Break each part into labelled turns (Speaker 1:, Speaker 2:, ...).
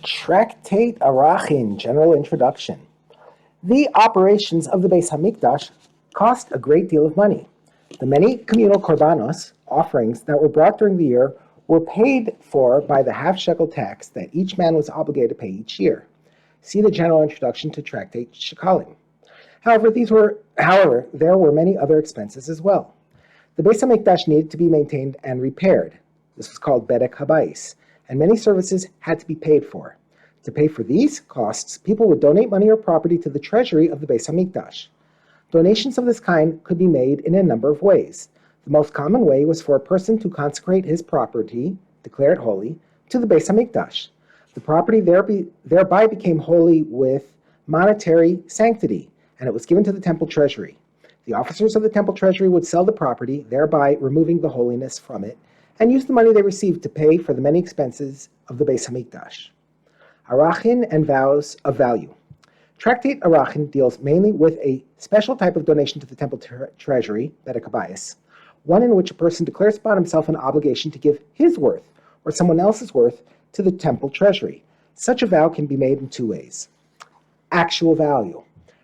Speaker 1: Tractate Arachin, General Introduction. The operations of the Beis Hamikdash cost a great deal of money. The many communal korbanos, offerings that were brought during the year, were paid for by the half-shekel tax that each man was obligated to pay each year. See the general introduction to Tractate Shekalim. However, there were many other expenses as well. The Beis Hamikdash needed to be maintained and repaired. This was called Bedek Habayis, and many services had to be paid for. To pay for these costs, people would donate money or property to the treasury of the Beis Hamikdash. Donations of this kind could be made in a number of ways. The most common way was for a person to consecrate his property, declare it holy, to the Beis Hamikdash. The property thereby became holy with monetary sanctity, and it was given to the temple treasury. The officers of the temple treasury would sell the property, thereby removing the holiness from it, and use the money they received to pay for the many expenses of the Beis Hamikdash. Arachin and vows of value. Tractate Arachin deals mainly with a special type of donation to the temple treasury, Bedek Habayis, one in which a person declares upon himself an obligation to give his worth or someone else's worth to the temple treasury. Such a vow can be made in two ways. Actual value.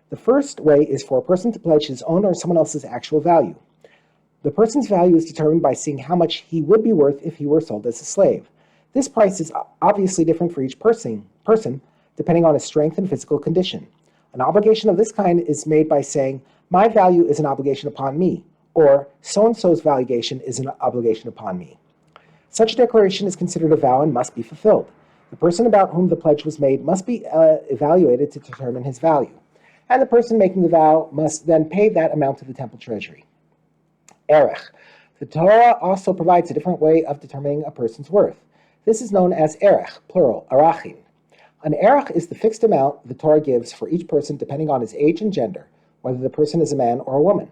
Speaker 1: The first way is for a person to pledge his own or someone else's actual value. The person's value is determined by seeing how much he would be worth if he were sold as a slave. This price is obviously different for each person, depending on his strength and physical condition. An obligation of this kind is made by saying, my value is an obligation upon me, or so-and-so's valuation is an obligation upon me. Such a declaration is considered a vow and must be fulfilled. The person about whom the pledge was made must be evaluated to determine his value, and the person making the vow must then pay that amount to the temple treasury. Erech. The Torah also provides a different way of determining a person's worth. This is known as erech, plural, arachin. An erech is the fixed amount the Torah gives for each person depending on his age and gender, whether the person is a man or a woman.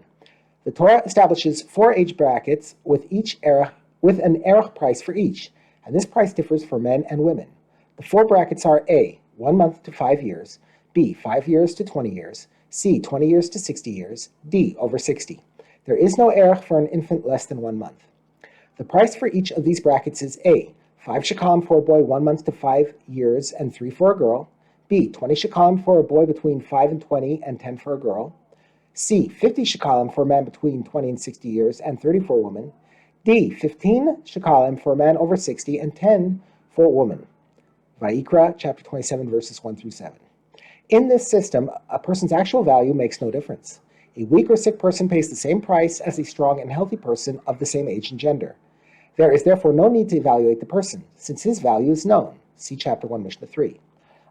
Speaker 1: The Torah establishes 4 age brackets with an erech price for each, and this price differs for men and women. The 4 brackets are A, 1 month to 5 years, B, 5 years to 20 years, C, 20 years to 60 years, D, over 60. There is no erech for an infant less than 1 month. The price for each of these brackets is A, 5 shekalim for a boy 1 month to 5 years and 3 for a girl, B, 20 shekalim for a boy between 5 and 20 and 10 for a girl, C, 50 shekalim for a man between 20 and 60 years and 30 for a woman, D, 15 shekalim for a man over 60 and 10 for a woman. Vayikra, chapter 27, verses 1 through 7. In this system, a person's actual value makes no difference. A weak or sick person pays the same price as a strong and healthy person of the same age and gender. There is therefore no need to evaluate the person, since his value is known. See chapter 1, Mishnah 3.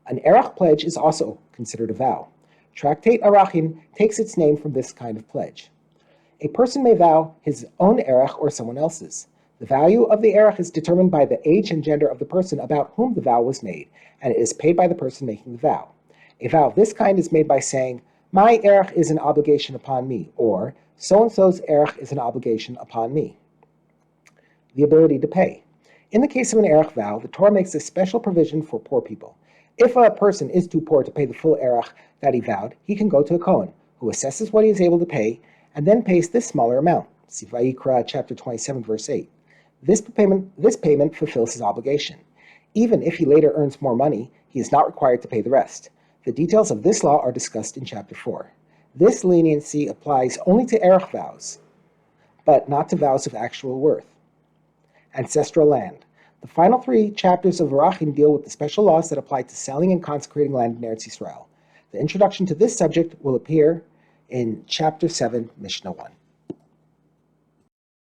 Speaker 1: An erech pledge is also considered a vow. Tractate Arachin takes its name from this kind of pledge. A person may vow his own erech or someone else's. The value of the erech is determined by the age and gender of the person about whom the vow was made, and it is paid by the person making the vow. A vow of this kind is made by saying, my erech is an obligation upon me, or so-and-so's erech is an obligation upon me. The ability to pay. In the case of an erech vow, the Torah makes a special provision for poor people. If a person is too poor to pay the full erech that he vowed, he can go to a Kohen, who assesses what he is able to pay, and then pays this smaller amount. See Vayikra, chapter 27, verse 8. This payment fulfills his obligation. Even if he later earns more money, he is not required to pay the rest. The details of this law are discussed in chapter 4. This leniency applies only to erech vows, but not to vows of actual worth. Ancestral land. The final 3 chapters of Arachin deal with the special laws that apply to selling and consecrating land in Eretz Yisrael. The introduction to this subject will appear in chapter 7, Mishnah 1.